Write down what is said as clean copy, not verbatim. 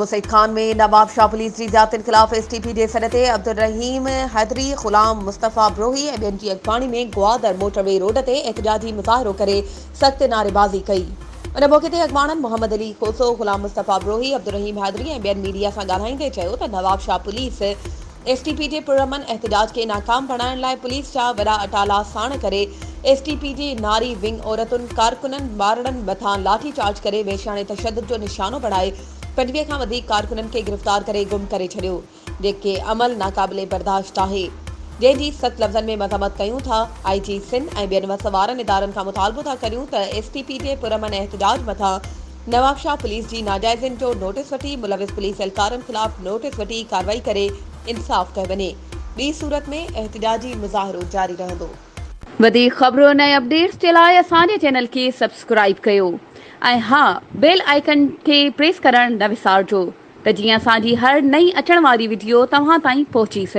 सूबो सईद खान में नवाब शाह पुलिस जी ज़ातियुनि ख़िलाफ़ एसटीपीजे सॾते अब्दुल रहीम हैदरी ग़ुलाम मुस्तफ़ा ब्रोही ऐं ॿियनि जी अॻवाणी में ग्वादर मोटरवे रोड ते एहतजाजी मुज़ाहिरो करे सख़्त नारेबाज़ी कई। उन मौक़े ते अॻवाणनि मोहम्मद अली खोसो, ग़ुलाम मुस्तफ़ा ब्रोही, अब्दुल रहीम हैदरी ऐं ॿियनि मीडिया सां ॻाल्हाईंदे चयो त नवाब शाह पुलिस एसटीपीजे पुरअमन एहतजाज के नाकाम बणाइण लाइ पुलिस जा वॾा अटाला साण करे एसटीपीजे नारी विंग औरतुनि कारकुननि ॿारड़नि मथां लाठी चार्ज करे वेश्याणे तशद्दुद जो निशानो बणाए 50 खां वधीक कारकुननि खे गिरफ़्तार करे गुम करे छॾियो, जेके अमल नाक़ाबिले बर्दाश्त आहे, जंहिंजी सख़्त लफ़्ज़नि में मज़म्मत कयूं था। IG सिंध ऐं ॿियनि वस वारनि इदारनि खां मुतालबो था करियूं त एसटीपीजे पुरअमन एहतजाज मथां नवाब शाह पुलिस जी नाजाइज़िन जो नोटिस वठी मुलविस पुलिस एहलकारनि ख़िलाफ़ नोटिस वठी कार्रवाई करे इंसाफ़ कयो वञे। ॿी सूरत में एहतजाजी मुज़ाहिरो जारी रहंदो। वधीक ख़बरुनि ऐं अपडेट्स जे लाइ असांजे चैनल खे सब्सक्राइब कयो ऐं हा बेल आइकन खे प्रेस करणु न विसारिजो त जीअं असांजी हर नई अचण वारी वीडियो तव्हां ताईं पहुची सघे।